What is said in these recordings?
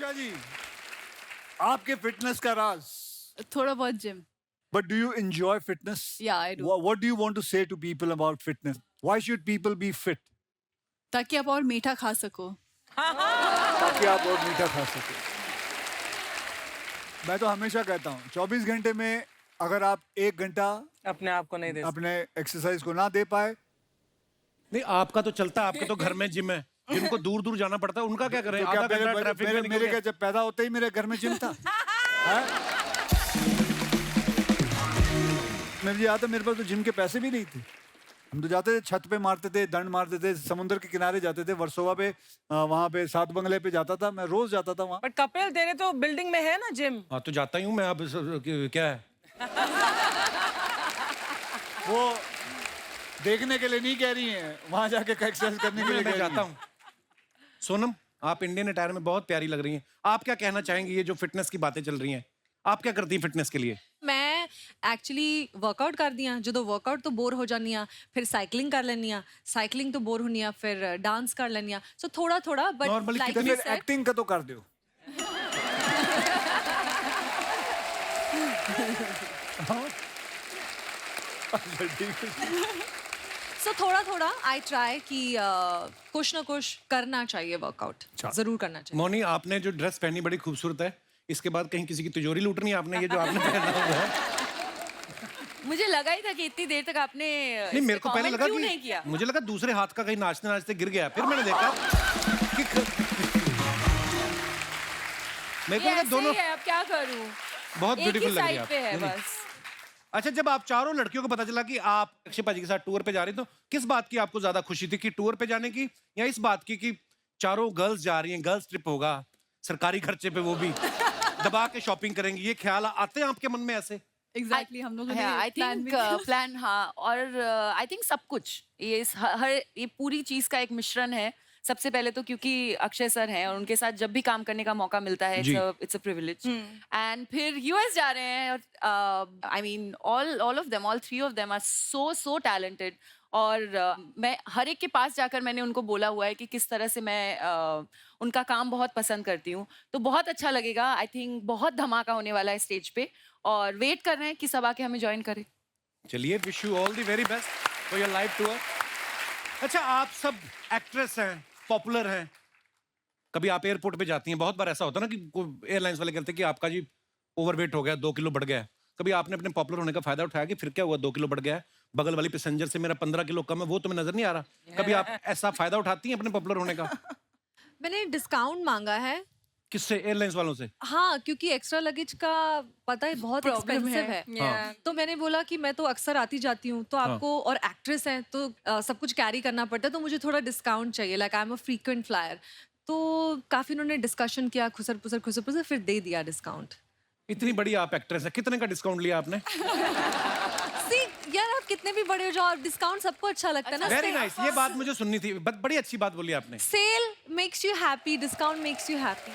दिशा जी, आपके फिटनेस का राज. थोड़ा बहुत gym. But do you enjoy fitness? Yeah, I do. What do you want to say to people about fitness? Why should people be fit? ताकि आप और मीठा खा सको. ताकि आप और मीठा खा सके. मैं तो हमेशा कहता हूँ 24 घंटे में अगर आप 1 घंटा अपने आप को नहीं दे अपने एक्सरसाइज को ना दे पाए. नहीं आपका तो चलता है, आपके तो घर में जिम है. जिनको दूर दूर जाना पड़ता है उनका क्या करें? तो क्या आधा घंटा ट्रैफिक में निकल मेरे गया. क्या जब पैदा होते ही मेरे घर में जिम था. मुझे याद है मेरे पास तो जिम के पैसे भी नहीं थे. हम तो जाते थे, छत पे मारते थे, दंड मारते थे, समुद्र के किनारे जाते थे, वर्सोवा पे, वहां पे 7 बंगले पे जाता था मैं, रोज जाता था वहां. बट कपिल तेरे तो बिल्डिंग में है ना जिम. हाँ तो जाता ही हूँ मैं. अब क्या है, वो देखने के लिए नहीं कह रही हैं, वहां जाके एक्सरसाइज करने के लिए मैं कह जाता रही हैं. हूँ. सोनम, आप इंडियन अटायर में बहुत प्यारी लग रही हैं. आप क्या कहना चाहेंगी? ये जो फिटनेस की बातें चल रही हैं, आप क्या करती हैं फिटनेस के लिए? मैं एक्चुअली वर्कआउट करदी हाँ. जो वर्कआउट तो बोर हो जानी हाँ, फिर साइकिलिंग कर लेनी हाँ, साइकिलिंग तो बोर होनी हाँ, फिर डांस कर लेनी हाँ. सो थोड़ा थोड़ा बट Normally लाइक तो कितनी फिर एक्टिंग का तो कर दो. सो थोड़ा थोड़ा आई ट्राई कि कुछ ना कुछ करना चाहिए. वर्कआउट जरूर करना चाहिए. मोनी, आपने जो ड्रेस पहनी बड़ी खूबसूरत है. इसके बाद कहीं किसी की तिजोरी लूटनी है आपने? ये जो आपने पहना हुआ है. मुझे लगा ही था कि इतनी देर तक आपने नहीं, मेरे को पहले comment लगा क्यों कि नहीं किया? मुझे लगा दूसरे हाथ का कहीं नाचते नाचते गिर गया. फिर मैंने देखा कि मेरे को ये लगा ऐसे दोनों ही है, अब क्या करूं? बहुत एक ही ब्यूटीफुल लग रही है साइड आप. पे है नहीं, नहीं. बस. अच्छा, जब आप चारों लड़कियों को पता चला कि आप अक्षय पाजी के साथ टूर पे जा रही, तो किस बात की आपको ज्यादा खुशी थी, कि टूर पे जाने की या इस बात की कि चारों गर्ल्स जा रही हैं, गर्ल्स ट्रिप होगा, सरकारी खर्चे पे, वो भी दबा के शॉपिंग करेंगी? ये ख्याल आते हैं आपके मन में ऐसे? एग्जैक्टली हम लोगों ने आई प्लान थिंक भी किया. प्लान, हाँ. और आई थिंक सब कुछ ये पूरी चीज का एक मिश्रण है. सबसे पहले तो क्योंकि अक्षय सर हैं और उनके साथ जब भी काम करने का मौका मिलता है, जी. It's a privilege. एंड फिर यूएस जा रहे हैं. I mean all of them, all 3 of them are so talented. और मैं हर एक के पास जाकर मैंने उनको बोला हुआ है कि किस तरह से मैं उनका काम बहुत पसंद करती हूँ. तो बहुत अच्छा लगेगा. आई थिंक बहुत धमाका होने वाला है स्टेज पे, और वेट कर रहे हैं कि सब आके हमें ज्वाइन करें. चलिए, wish you all the very best for your live tour. अच्छा, आप सब एक्ट्रेस हैं, पॉपुलर हैं. कभी आप एयरपोर्ट पे जाती हैं, बहुत बार ऐसा होता है ना कि एयरलाइंस वाले कहते हैं कि आपका जी ओवरवेट हो गया, 2 किलो बढ़ गया है. कभी आपने अपने पॉपुलर होने का फायदा उठाया कि फिर क्या हुआ, 2 किलो बढ़ गया है, बगल वाली पैसेंजर से मेरा 15 किलो कम है, वो तुम्हें नजर नहीं आ रहा? कभी आप ऐसा फायदा उठाती हैं अपने पॉपुलर होने का? मैंने डिस्काउंट मांगा है. किससे? एयरलाइंस वालों से? हाँ, क्योंकि एक्स्ट्रा लगेज का पता है बहुत Problem एक्सपेंसिव है. है. हाँ. तो मैंने बोला कि मैं तो अक्सर आती जाती हूँ, तो आपको, और एक्ट्रेस हैं तो सब कुछ कैरी करना पड़ता है, तो मुझे थोड़ा डिस्काउंट चाहिए. Like I am a frequent flyer. तो काफी उन्होंने डिस्कशन किया, खुसर पुसर, फिर दे दिया डिस्काउंट. इतनी बड़ी आप एक्ट्रेस है, कितने का डिस्काउंट लिया आपने? सी यार, आप कितने भी बड़े हो जाओ, डिस्काउंट सबको अच्छा लगता है ना. Very nice. ये बात मुझे सुननी थी. बड़ी अच्छी बात बोली आपने. Sale makes you happy, discount makes you happy.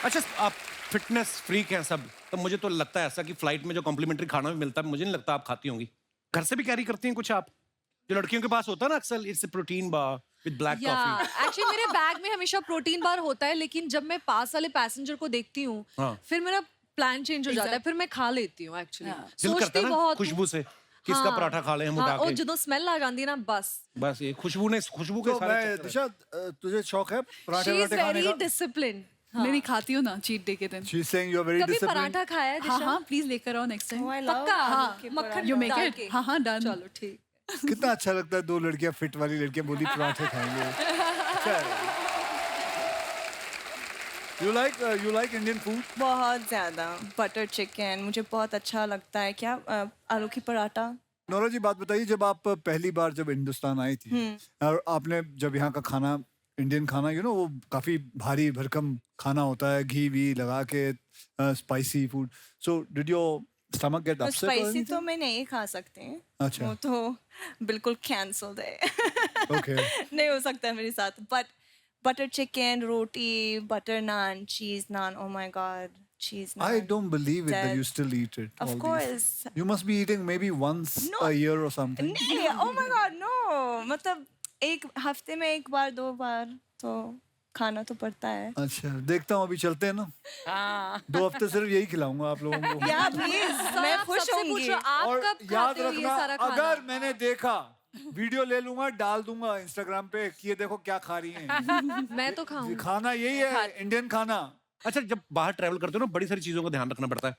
अच्छा, आप फिटनेस फ्रीक हैं सब, तो मुझे तो लगता है ऐसा कि फ्लाइट में जो कॉम्प्लीमेंट्री खाना भी मिलता है, मुझे नहीं लगता आप खाती होंगी. घर से भी कैरी करती हैं कुछ आप, जो लड़कियों के पास होता है ना अक्सर, it's protein bar with black coffee? Actually मेरे बैग में हमेशा प्रोटीन बार होता है, लेकिन जब मैं पास वाले पैसेंजर को देखती हूँ, हाँ. फिर मेरा प्लान चेंज हो जाता है, फिर मैं खा लेती हूँ. एक्चुअली दिल करता है ना खुशबू से कि इसका पराठा खा लें हम उठा और के. जो स्मेल आ जाती है ना, बस. ये खुशबू के तो सारे मैं चक्कर दिशा, तुझे शौक है पराठे शी इज वराठे खाने वेरी का? डिसिप्लिन. मैं भी खाती हूँ ना चीट डे के दिन. She's saying you are very कभी disciplined. पराठा खाया है हाँ दिशा? हाँ, प्लीज लेकर आओ नेक्स्ट टाइम. पक्का. हाँ, मक्खन यू मेक डाल इट. के. हाँ हाँ, डन. चलो ठीक. कितना अच्छा लगता है, 2 लड़कियां, फिट वाली लड़कियां बोली पराठे खाएंगे. अच्छा है. You like Indian food? बहुत ज़्यादा. बटर चिकन मुझे बहुत अच्छा लगता है. क्या आलू की पराठा. नोरा जी, बात बताइए, जब आप पहली बार जब हिंदुस्तान आई थी और आपने जब यहाँ का खाना, इंडियन खाना, वो काफी भारी भरकम खाना होता है, घी वी लगा के, spicy food. So did your stomach get upset? Spicy तो मैं नहीं खा सकती. अच्छा. वो तो बिल्कुल कैंसल्ड है. ओके. नहीं हो सकता मेरे साथ. But butter chicken, roti, butter naan, cheese naan, oh my god, cheese naan. I don't believe it that you still eat it. Of all these. course. You must be eating maybe once a year or something. नहीं, oh my god, no. मतलब एक हफ्ते में 1 बार 2 बार तो खाना तो पड़ता है. अच्छा देखता हूँ, अभी चलते हैं ना. हाँ 2 हफ्ते सिर्फ यही खिलाऊंगा आप लोगों को. या प्लीज, मैं खुश सबसे होंगी. पूछो, आप और कब याद खाते हो ये रखना, सारा खाना? अगर मैंने देखा वीडियो ले लूंगा, डाल दूंगा इंस्टाग्राम पे कि ये देखो क्या खा रही हैं. मैं तो खाऊं. खाना यही है, इंडियन खाना. अच्छा, जब बाहर ट्रैवल करते हो ना, बड़ी सारी चीजों का ध्यान रखना पड़ता है.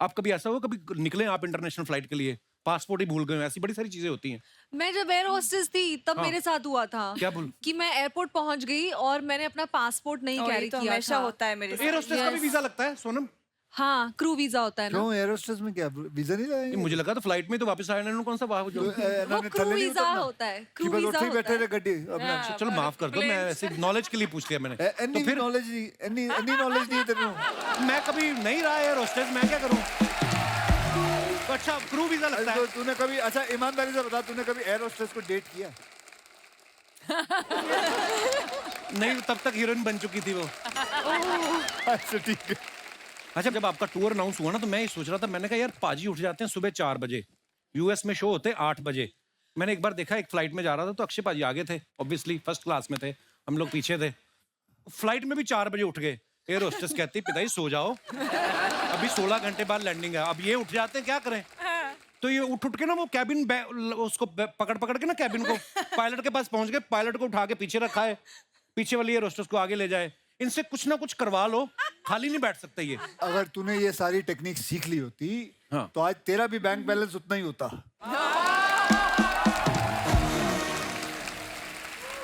आप कभी ऐसा हो, कभी निकले आप इंटरनेशनल फ्लाइट के लिए, पासपोर्ट ही भूल गए, ऐसी बड़ी सारी चीजें होती हैं. मैं जब एयर होस्टेस थी तब हाँ। मेरे साथ हुआ था. क्या भूल? कि मैं एयरपोर्ट पहुंच गई और मैंने अपना पासपोर्ट नहीं और ये कैरी तो किया हमेशा था. होता है मेरे एयर साथ. होस्टेस का भी Yes. वीजा लगता है सोनम? हाँ, क्रू वीजा होता है ना. क्यों एयर होस्टेस में क्या वीजा नहीं ये लगाएंगे? मुझे लगा तो फ्लाइट में तो वापस आया ना, कौन सा वहाँ जो वो क्रू वीजा होता है. कि क्रू बस वीजा उठे होता बैठे है. रहे गड्डी अपना. चलो माफ कर दो, मैं ऐसे नॉलेज के लिए पूछ लिया मैंने. एनी तो फिर नॉलेज नहीं, एनी नॉलेज नहीं है तेरे को. मैं कभी नहीं रहा एयर होस्टेस, मैं क्या करूं? तो अच्छा, क्रू वीजा लगता तो है. तूने कभी, अच्छा ईमानदारी से बता, तूने कभी एयर होस्टेस को डेट किया? नहीं, तब तक हीरोइन बन चुकी थी वो. अच्छा ठीक है. अच्छा, जब आपका टूर अनाउंस हुआ ना, तो मैं ये सोच रहा था, मैंने कहा यार पाजी उठ जाते हैं सुबह 4 बजे, यूएस में शो होते 8 बजे. मैंने एक बार देखा, एक फ्लाइट में जा रहा था तो अक्षय पाजी आगे थे, ऑब्वियसली फर्स्ट क्लास में थे, हम लोग पीछे थे. फ्लाइट में भी 4 बजे उठ गए. एयर होस्टेस कहती पिताजी सो जाओ, अभी 16 घंटे बाद लैंडिंग है. अब ये उठ जाते हैं, क्या करें? तो ये उठ के ना वो कैबिन उसको पकड़ के ना कैबिन को पायलट के पास पहुंच गए. पायलट को उठा के पीछे रखा है, पीछे वाली एयर होस्टेस को आगे ले जाए. इनसे कुछ ना कुछ करवा लो, खाली नहीं बैठ सकते ये. अगर तूने ये सारी टेक्निक सीख ली होती, हाँ. तो आज तेरा भी बैंक बैलेंस उतना ही होता.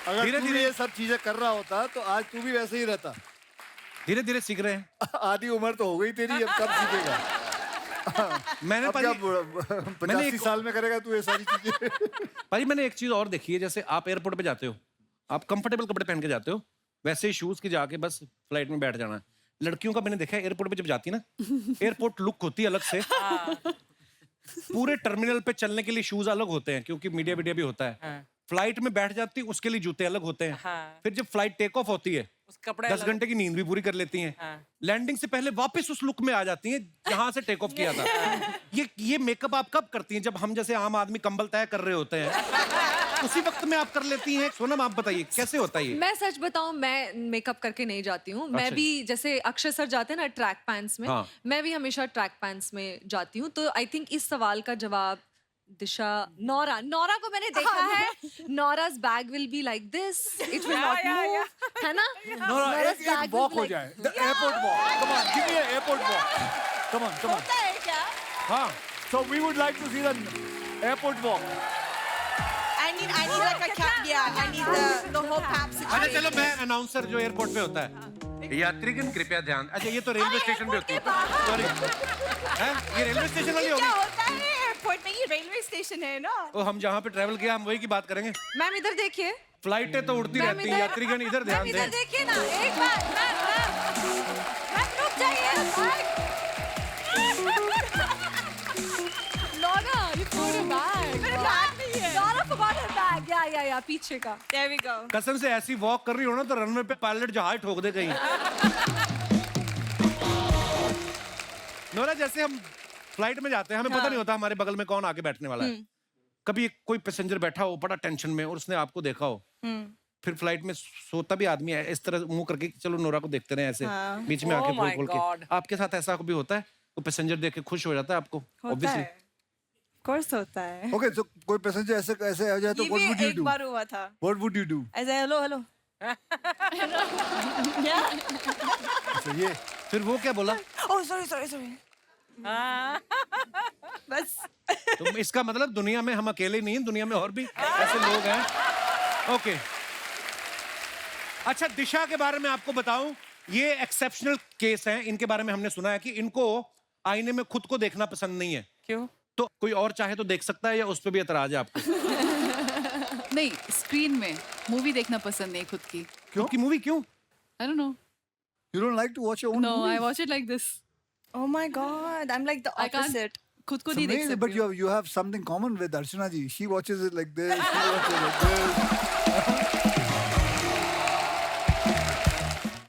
अगर धीरे-धीरे धीरे ये सब चीजें कर रहा होता तो आज तू भी वैसे ही रहता. धीरे धीरे सीख रहे हैं. आधी उम्र तो हो गई तेरी, अब कब सीखेगा? मैंने अब क्या मैंने 85 एक- साल में करेगा तू ये सारी चीजें? भाई मैंने एक चीज और देखी है, जैसे आप एयरपोर्ट पे जाते हो, आप कंफर्टेबल कपड़े पहन के जाते हो, वैसे ही शूज की जाके बस फ्लाइट में बैठ जाना है. लड़कियों का मैंने देखा है एयरपोर्ट पे जब जाती है ना, एयरपोर्ट लुक होती है अलग से. पूरे टर्मिनल पे चलने के लिए शूज अलग होते हैं, क्योंकि मीडिया वीडिया भी होता है. हाँ। फ्लाइट में बैठ जाती है उसके लिए जूते अलग होते हैं. हाँ। फिर जब फ्लाइट टेक ऑफ होती है, उस कपड़े 10 घंटे की नींद भी पूरी कर लेती हैं. हाँ। लैंडिंग से पहले वापस उस लुक में आ जाती हैं जहां से टेक ऑफ किया था. ये मेकअप आप कब करती हैं? जब हम जैसे आम आदमी कंबल तय कर रहे होते हैं, उसी वक्त में आप कर लेती हैं? सोनम आप बताइए कैसे होता है ये? मैं सच बताऊं, मैं मेकअप करके नहीं जाती हूँ. मैं अच्छा। भी जैसे अक्षय सर जाते हैं ना ट्रैक पैंट्स में, हाँ. मैं भी हमेशा ट्रैक पैंट्स में जाती हूँ. तो आई थिंक इस सवाल का जवाब दिशा, नौरा को मैंने देखा है. Nora's bag will be like this, it will not move, है ना? नोरा, Nora's एक bag will वॉक be हो like- जाए. The airport walk. Come on, give me an airport walk. Come on, come on. होता है क्या? हाँ. So we would like to see the airport walk. I need like a cap. Yeah, I need the whole cap अच्छा situation. चलो, मैं announcer जो airport पे होता है, यात्रीगण कृपया ध्यान. अच्छा ये तो रेलवे स्टेशन पे होती है. सॉरी, ये रेलवे स्टेशन वाली क्या होगी. होता है एयरपोर्ट में? ये रेलवे स्टेशन है ना. तो हम जहाँ पे ट्रैवल किया हम वही की बात करेंगे. मैम इधर देखिए, फ्लाइटें तो उड़ती मैम रहती हैं, यात्रीगण इधर ध्यान इधर दें. देखिए ना एक बार. मैम रुक जाइए. Noura, you forgot your bag. मेरे बैग नहीं है. Naura forgot her bag. या पीछे का. There we go. कसम से ऐसी वॉक कर रही हो ना तो रनवे पे पायलट जहाज ठोक दे कहीं. नोरा, जैसे हम फ्लाइट में जाते हैं, हमें पता नहीं होता हमारे बगल में कौन आके बैठने वाला है. कभी कोई पैसेंजर बैठा हो बड़ा टेंशन में और उसने आपको देखा हो, फिर फ्लाइट में सोता भी आदमी है इस तरह मुंह करके, चलो नोरा को देखते रहे ऐसे, हाँ. बीच में Oh आके my खोल के. God. आपके साथ ऐसा कभी होता है? तो पैसेंजर देख के खुश हो जाता है आपको? होता Obviously. है. Of course होता है. Okay, so कोई पैसेंजर ऐसे आ जाए तो ये what भी would you एक do? बार हुआ था. What would you do? ऐसे hello. Yeah. अच्छा ये फिर वो क्या बोला? Oh sorry. बस. तो इसका मतलब दुनिया में हम अकेले नहीं हैं, दुनिया में और भी ऐसे लोग हैं. ओके. अच्छा, दिशा के बारे में आपको बताऊं, ये एक्सेप्शनल केस हैं. इनके बारे में हमने सुना है कि इनको आईने में खुद को देखना पसंद नहीं है. क्यों? तो कोई और चाहे तो देख सकता है या उस पर भी एतराज है आपको? नहीं, स्क्रीन में मूवी देखना पसंद नहीं खुद की. क्योंकि मूवी क्यों? I don't know. you don't like to watch your own No, movies? I watch it like this. Oh my god, I'm like the I can't. opposite. खुद को It's नहीं देख amazing, सकती but हूँ. you have something common with Archana ji. She watches it like this. She watches it like this.